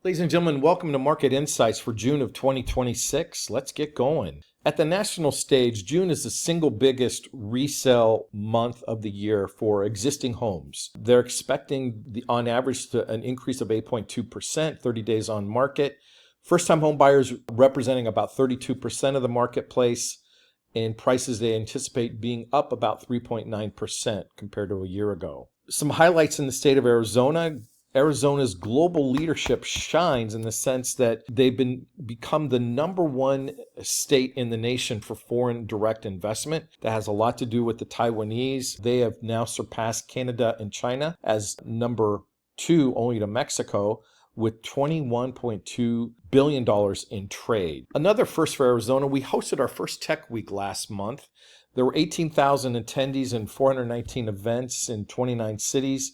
Ladies and gentlemen, welcome to Market Insights for June of 2026. Let's get going. At the national stage, June is the single biggest resale month of the year for existing homes. They're expecting, on average, an increase of 8.2%, 30 days on market. First-time home buyers representing about 32% of the marketplace, and prices they anticipate being up about 3.9% compared to a year ago. Some highlights in the state of Arizona. Arizona's global leadership shines in the sense that they've become the number one state in the nation for foreign direct investment. That has a lot to do with the Taiwanese. They have now surpassed Canada and China as number two only to Mexico, with $21.2 billion in trade. Another first for Arizona, we hosted our first Tech Week last month. There were 18,000 attendees and 419 events in 29 cities.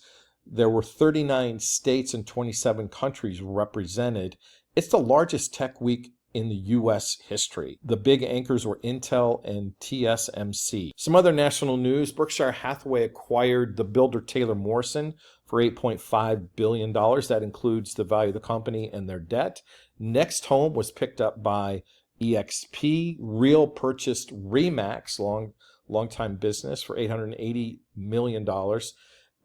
There were 39 states and 27 countries represented. It's the largest tech week in the U.S. history. The big anchors were Intel and TSMC. Some other national news: Berkshire Hathaway acquired the builder Taylor Morrison for $8.5 billion. That includes the value of the company and their debt. Next Home was picked up by EXP. Real purchased Remax, long-time business, for $880 million.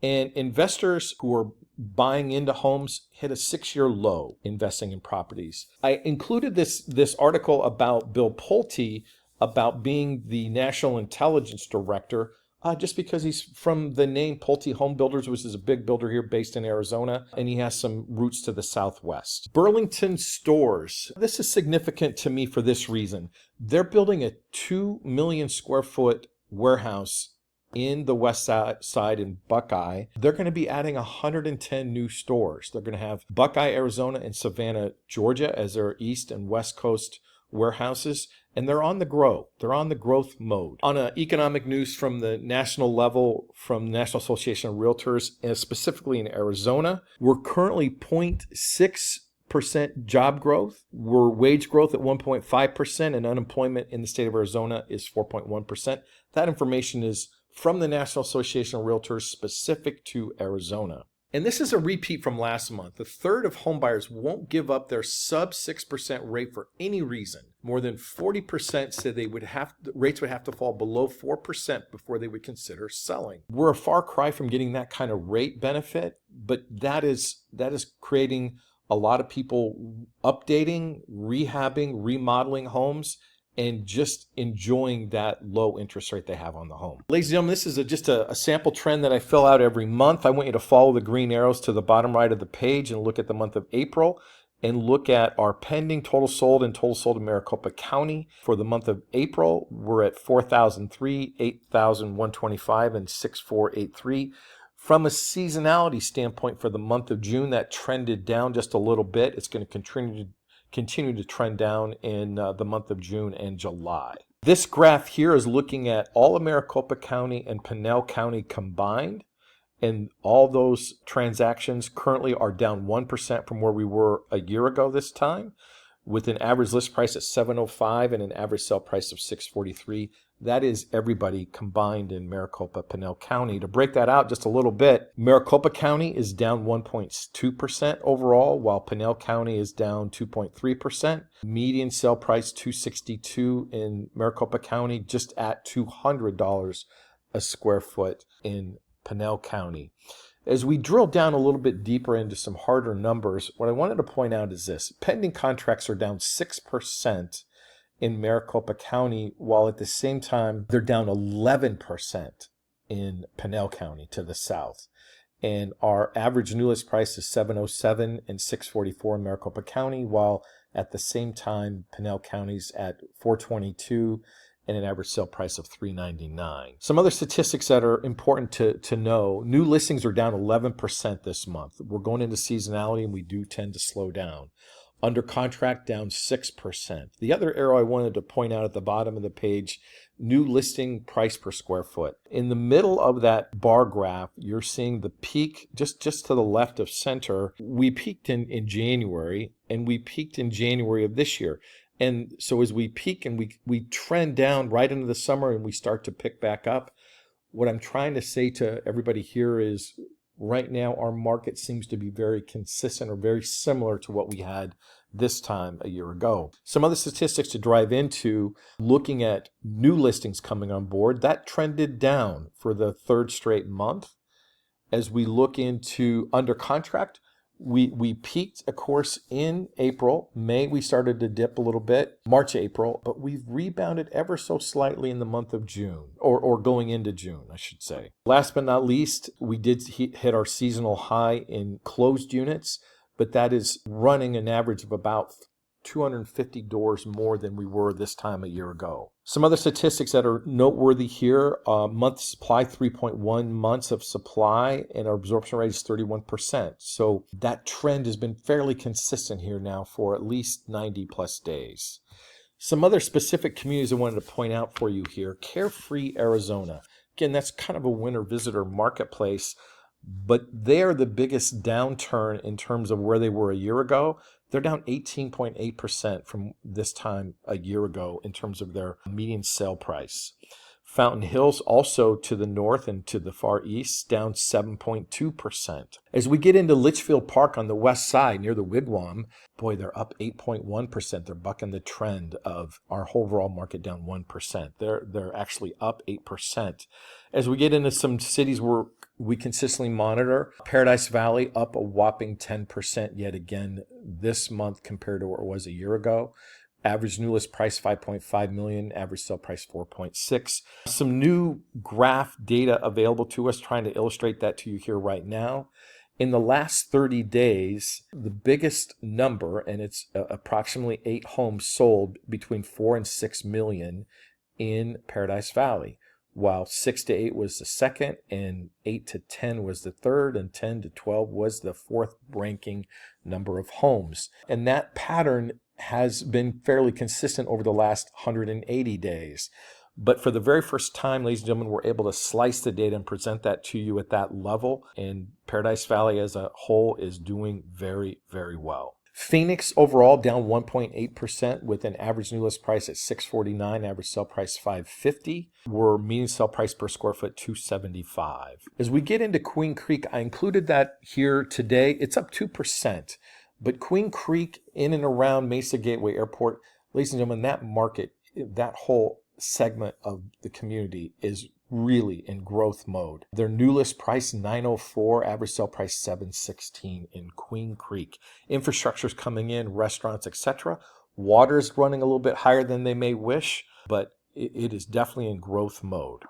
And investors who are buying into homes hit a 6-year low investing in properties. I included this article about Bill Pulte about being the National Intelligence Director just because he's from the name Pulte Home Builders, which is a big builder here based in Arizona, and he has some roots to the Southwest. Burlington Stores. This is significant to me for this reason. They're building a 2 million square foot warehouse in the west side in Buckeye. They're going to be adding 110 new stores. They're going to have Buckeye, Arizona, and Savannah, Georgia as their east and west coast warehouses, and they're on the grow. They're on the growth mode. On economic news from the national level, from the National Association of Realtors, and specifically in Arizona, we're currently 0.6% job growth. We're wage growth at 1.5%, and unemployment in the state of Arizona is 4.1%. That information is from the National Association of Realtors specific to Arizona. And this is a repeat from last month. A third of homebuyers won't give up their sub 6% rate for any reason. More than 40% said rates would have to fall below 4% before they would consider selling. We're a far cry from getting that kind of rate benefit, but that is creating a lot of people updating, rehabbing, remodeling homes, and just enjoying that low interest rate they have on the home. Ladies and gentlemen, this is just a sample trend that I fill out every month. I want you to follow the green arrows to the bottom right of the page and look at the month of April and look at our pending total sold and total sold in Maricopa County. For the month of April, we're at 4,003, 8,125, and 6,483. From a seasonality standpoint, for the month of June, that trended down just a little bit. It's going to continue to trend down in the month of June and July. This graph here is looking at all of Maricopa County and Pinal County combined, and all those transactions currently are down 1% from where we were a year ago this time, with an average list price at $705 and an average sale price of $643. That is everybody combined in Maricopa, Pinal County. To break that out just a little bit, Maricopa County is down 1.2% overall, while Pinal County is down 2.3%. Median sale price $262 in Maricopa County, just at $200 a square foot in Pinal County. As we drill down a little bit deeper into some harder numbers, what I wanted to point out is this: pending contracts are down 6% in Maricopa County, while at the same time they're down 11% in Pinal County to the south. And our average new list price is $707 and $644 in Maricopa County, while at the same time Pinal County's at $422 and an average sale price of $399. Some other statistics that are important to know: new listings are down 11% this month. We're going into seasonality and we do tend to slow down. Under contract down 6%. The other arrow I wanted to point out at the bottom of the page, new listing price per square foot. In the middle of that bar graph, you're seeing the peak just to the left of center. We peaked in January, and we peaked in January of this year. And so as we peak and we trend down right into the summer and we start to pick back up, what I'm trying to say to everybody here is right now our market seems to be very consistent or very similar to what we had this time a year ago. Some other statistics to drive into, looking at new listings coming on board, that trended down for the third straight month. As we look into under contract, we peaked, of course, in April. May, we started to dip a little bit, March, April, but we've rebounded ever so slightly in the month of June, or going into June, I should say. Last but not least, we did hit our seasonal high in closed units, but that is running an average of about 250 doors more than we were this time a year ago. Some other statistics that are noteworthy here, month supply, 3.1 months of supply, and our absorption rate is 31%. So that trend has been fairly consistent here now for at least 90 plus days. Some other specific communities I wanted to point out for you here. Carefree, Arizona. Again, that's kind of a winter visitor marketplace, but they are the biggest downturn in terms of where they were a year ago. They're down 18.8% from this time a year ago in terms of their median sale price. Fountain Hills, also to the north and to the far east, down 7.2%. As we get into Litchfield Park on the west side near the Wigwam, boy, they're up 8.1%. They're bucking the trend of our overall market down 1%. They're actually up 8%. As we get into some cities where we consistently monitor, Paradise Valley up a whopping 10% yet again this month compared to what it was a year ago. Average new list price $5.5 million, average sale price $4.6. Some new graph data available to us, trying to illustrate that to you here right now. In the last 30 days, the biggest number, and it's approximately 8 homes sold between 4 and 6 million in Paradise Valley, while 6 to 8 was the second, and 8 to 10 was the third, and 10 to 12 was the fourth ranking number of homes. And that pattern has been fairly consistent over the last 180 days. But for the very first time, ladies and gentlemen, we're able to slice the data and present that to you at that level. And Paradise Valley as a whole is doing very, very well. Phoenix overall down 1.8% with an average new list price at $649, average sale price $550. We're median sale price per square foot $275. As we get into Queen Creek, I included that here today. It's up 2%. But Queen Creek in and around Mesa Gateway Airport, ladies and gentlemen, that market, that whole segment of the community is really in growth mode. Their new list price $904, average sale price $716 in Queen Creek. Infrastructure's coming in, restaurants, etc. Water's running a little bit higher than they may wish, but it is definitely in growth mode.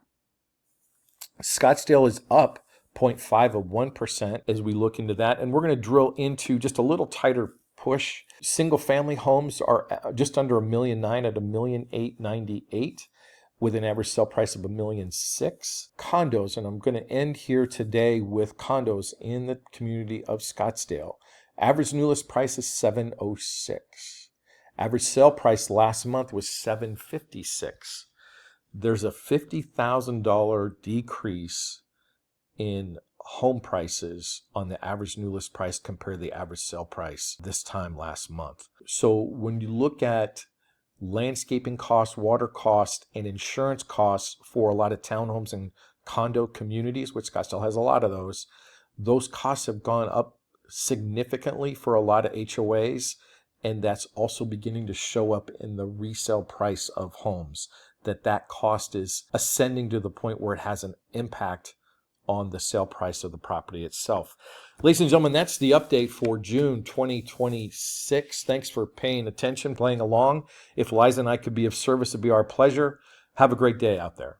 Scottsdale is up 0.5 of 1% as we look into that, and we're going to drill into just a little tighter push. Single family homes are just under $1.9 million at $1,898,000 with an average sale price of $1,600,000. Condos, and I'm going to end here today with condos in the community of Scottsdale. Average new list price is $706. Average sale price last month was $756. There's a $50,000 decrease in home prices on the average new list price compared to the average sale price this time last month. So when you look at landscaping costs, water costs, and insurance costs for a lot of townhomes and condo communities, which Scottsdale has a lot of those costs have gone up significantly for a lot of HOAs, and that's also beginning to show up in the resale price of homes, that cost is ascending to the point where it has an impact on the sale price of the property itself. Ladies and gentlemen, that's the update for June 2026. Thanks for paying attention, playing along. If Liza and I could be of service, it'd be our pleasure. Have a great day out there.